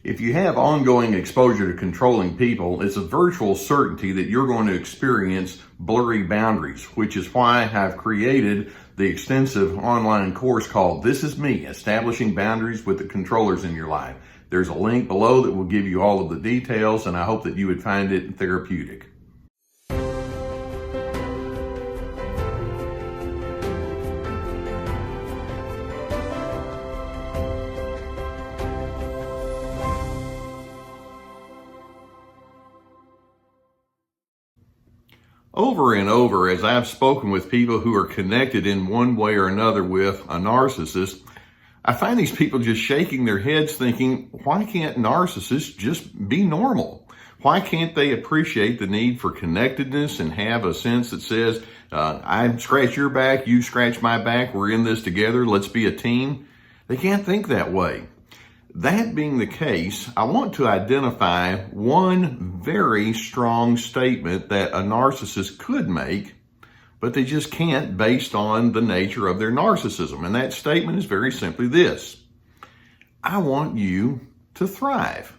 If you have ongoing exposure to controlling people, it's a virtual certainty that you're going to experience blurry boundaries, which is why I've created the extensive online course called This Is Me, Establishing Boundaries with the Controllers in Your Life. There's a link below that will give you all of the details, and I hope that you would find it therapeutic. Over and over, as I've spoken with people who are connected in one way or another with a narcissist, I find these people just shaking their heads thinking, why can't narcissists just be normal? Why can't they appreciate the need for connectedness and have a sense that says, I scratch your back, you scratch my back, we're in this together, let's be a team? They can't think that way. That being the case, I want to identify one very strong statement that a narcissist could make, but they just can't based on the nature of their narcissism. And that statement is very simply this: I want you to thrive.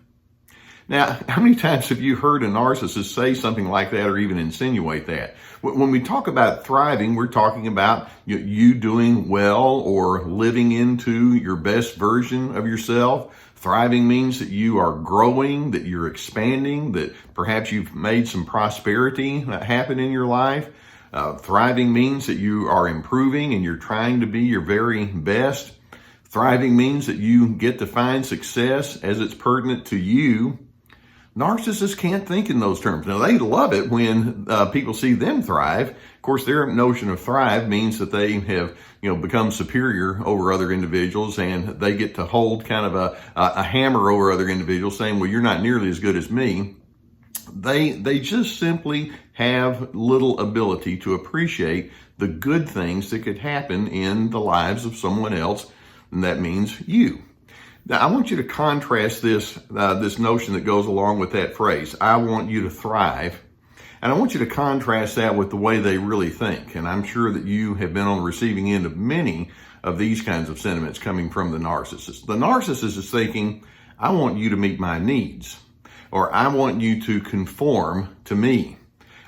Now, how many times have you heard a narcissist say something like that or even insinuate that? When we talk about thriving, we're talking about you doing well or living into your best version of yourself. Thriving means that you are growing, that you're expanding, that perhaps you've made some prosperity happen in your life. Thriving means that you are improving and you're trying to be your very best. Thriving means that you get to find success as it's pertinent to you. Narcissists can't think in those terms. Now, they love it when people see them thrive. Of course, their notion of thrive means that they have, become superior over other individuals, and they get to hold kind of a hammer over other individuals, saying, well, you're not nearly as good as me. They just simply have little ability to appreciate the good things that could happen in the lives of someone else, and that means you. Now, I want you to contrast this notion that goes along with that phrase, I want you to thrive, and I want you to contrast that with the way they really think. And I'm sure that you have been on the receiving end of many of these kinds of sentiments coming from the narcissist. The narcissist is thinking, I want you to meet my needs, or I want you to conform to me.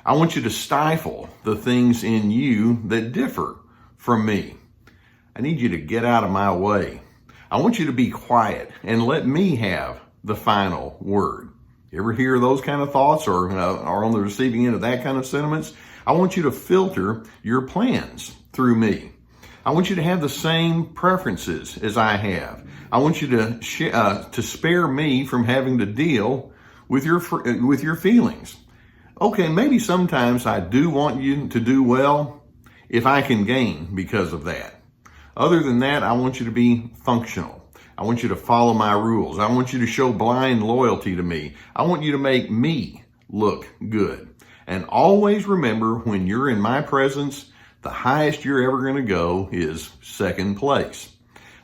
I want you to stifle the things in you that differ from me. I need you to get out of my way. I want you to be quiet and let me have the final word. You ever hear those kind of thoughts or are on the receiving end of that kind of sentiments? I want you to filter your plans through me. I want you to have the same preferences as I have. I want you to spare me from having to deal with your feelings. Okay, maybe sometimes I do want you to do well if I can gain because of that. Other than that, I want you to be functional. I want you to follow my rules. I want you to show blind loyalty to me. I want you to make me look good. And always remember, when you're in my presence, the highest you're ever going to go is second place.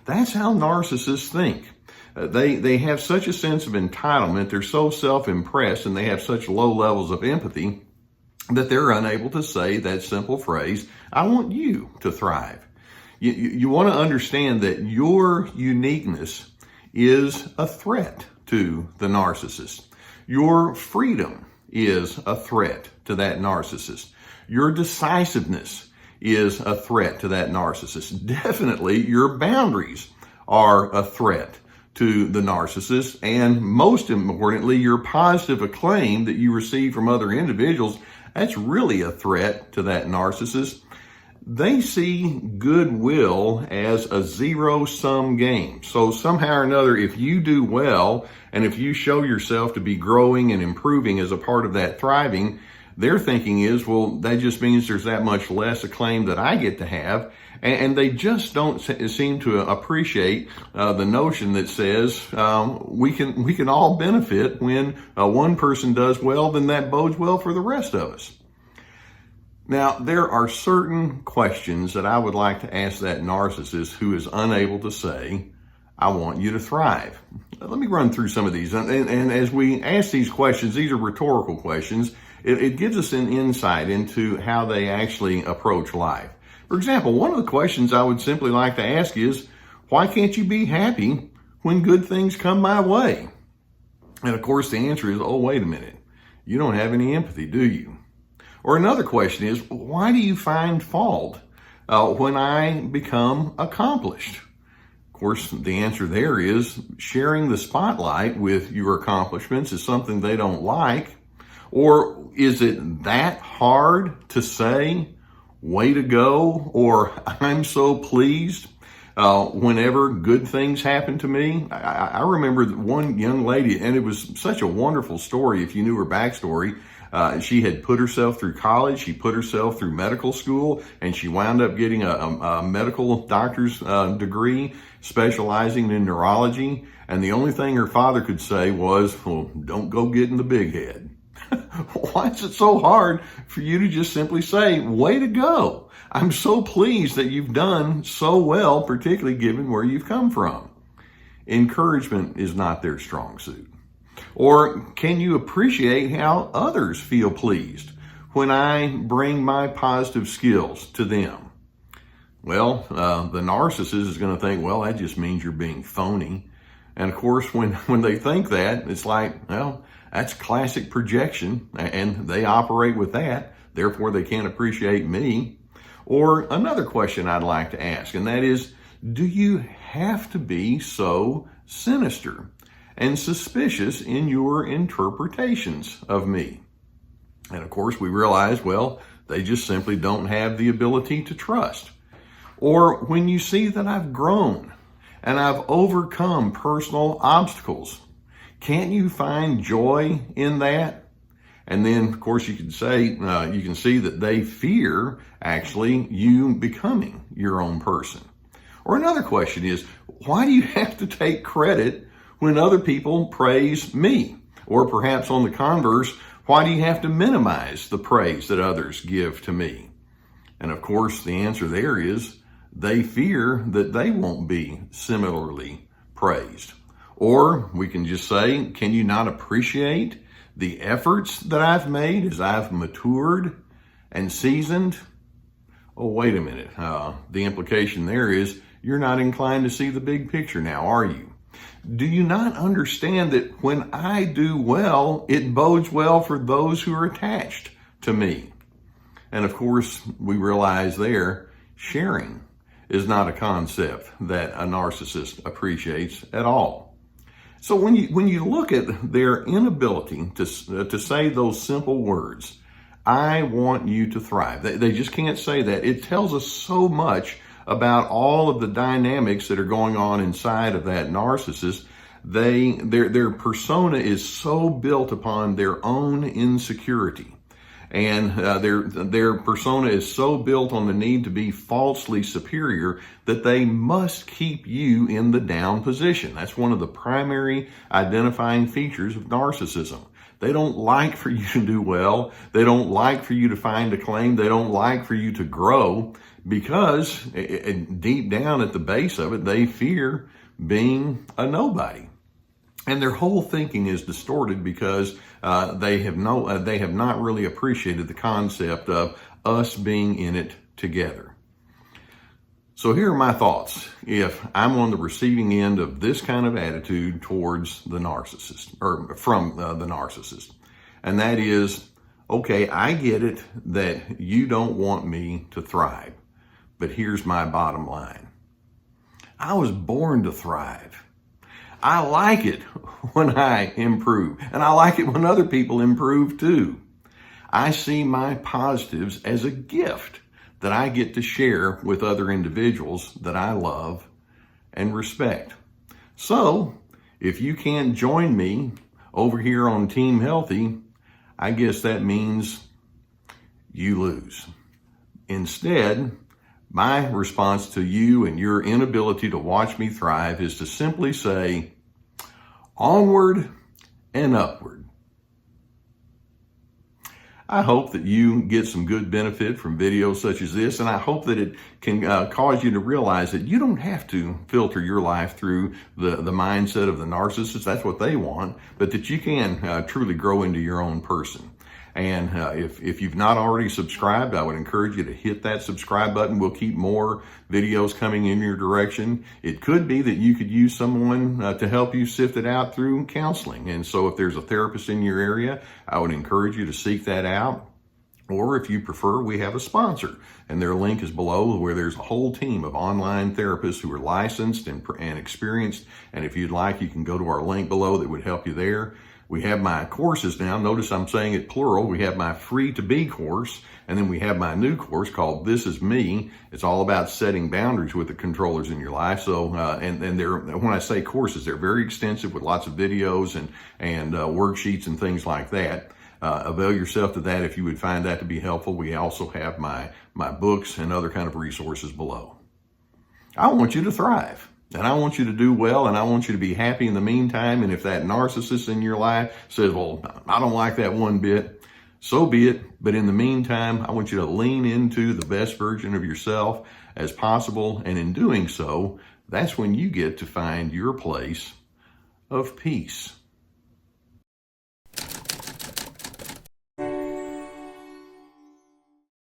That's how narcissists think. They have such a sense of entitlement. They're so self-impressed and they have such low levels of empathy that they're unable to say that simple phrase, I want you to thrive. You want to understand that your uniqueness is a threat to the narcissist. Your freedom is a threat to that narcissist. Your decisiveness is a threat to that narcissist. Definitely your boundaries are a threat to the narcissist. And most importantly, your positive acclaim that you receive from other individuals, that's really a threat to that narcissist. They see Goodwill as a zero-sum game. So somehow or another, if you do well, and if you show yourself to be growing and improving as a part of that thriving, their thinking is, well, that just means there's that much less acclaim that I get to have. And they just don't seem to appreciate the notion that says we can all benefit when one person does well, then that bodes well for the rest of us. Now, there are certain questions that I would like to ask that narcissist who is unable to say, I want you to thrive. Let me run through some of these. And as we ask these questions, these are rhetorical questions. It gives us an insight into how they actually approach life. For example, one of the questions I would simply like to ask is, why can't you be happy when good things come my way? And of course, the answer is, oh, wait a minute. You don't have any empathy, do you? Or another question is, why do you find fault when I become accomplished? Of course, the answer there is sharing the spotlight with your accomplishments is something they don't like. Or is it that hard to say, way to go, or I'm so pleased whenever good things happen to me? I remember one young lady, and it was such a wonderful story if you knew her backstory. She had put herself through college, she put herself through medical school, and she wound up getting a medical doctor's degree specializing in neurology. And the only thing her father could say was, well, don't go getting the big head. Why is it so hard for you to just simply say, way to go? I'm so pleased that you've done so well, particularly given where you've come from. Encouragement is not their strong suit. Or can you appreciate how others feel pleased when I bring my positive skills to them? Well, the narcissist is going to think, well, that just means you're being phony. And of course, when they think that, it's like, well, that's classic projection, and they operate with that. Therefore, they can't appreciate me. Or another question I'd like to ask, and that is, do you have to be so sinister and suspicious in your interpretations of me? And of course, we realize, well, they just simply don't have the ability to trust. Or when you see that I've grown and I've overcome personal obstacles, can't you find joy in that? And then, of course, you can say, you can see that they fear actually you becoming your own person. Or another question is, why do you have to take credit when other people praise me? Or perhaps on the converse, why do you have to minimize the praise that others give to me? And of course, the answer there is they fear that they won't be similarly praised. Or we can just say, can you not appreciate the efforts that I've made as I've matured and seasoned? Oh, wait a minute. The implication there is you're not inclined to see the big picture now, are you? Do you not understand that when I do well, it bodes well for those who are attached to me? And of course, we realize there, sharing is not a concept that a narcissist appreciates at all. So when you look at their inability to say those simple words, I want you to thrive, they just can't say that. It tells us so much about all of the dynamics that are going on inside of that narcissist. Their persona is so built upon their own insecurity. And their persona is so built on the need to be falsely superior that they must keep you in the down position. That's one of the primary identifying features of narcissism. They don't like for you to do well. They don't like for you to find acclaim. They don't like for you to grow because deep down at the base of it, they fear being a nobody. And their whole thinking is distorted because they have not really appreciated the concept of us being in it together. So here are my thoughts if I'm on the receiving end of this kind of attitude towards the narcissist, or from the narcissist. And that is, okay, I get it that you don't want me to thrive, but here's my bottom line. I was born to thrive. I like it when I improve, and I like it when other people improve too. I see my positives as a gift that I get to share with other individuals that I love and respect. So, if you can't join me over here on Team Healthy, I guess that means you lose. Instead, my response to you and your inability to watch me thrive is to simply say, onward and upward. I hope that you get some good benefit from videos such as this, and I hope that it can cause you to realize that you don't have to filter your life through the mindset of the narcissist. That's what they want, but that you can truly grow into your own person. And if you've not already subscribed, I would encourage you to hit that subscribe button. We'll keep more videos coming in your direction. It could be that you could use someone to help you sift it out through counseling. And so if there's a therapist in your area, I would encourage you to seek that out. Or if you prefer, we have a sponsor, and their link is below, where there's a whole team of online therapists who are licensed and experienced. And if you'd like, you can go to our link below that would help you there. We have my courses now. Notice I'm saying it plural. We have my free to be course, and then we have my new course called This Is Me. It's all about setting boundaries with the controllers in your life. So, and they're, when I say courses, they're very extensive with lots of videos and worksheets and things like that. Avail yourself to that if you would find that to be helpful. We also have my books and other kind of resources below. I want you to thrive, and I want you to do well, and I want you to be happy in the meantime. And if that narcissist in your life says, well, I don't like that one bit, so be it. But in the meantime, I want you to lean into the best version of yourself as possible. And in doing so, that's when you get to find your place of peace.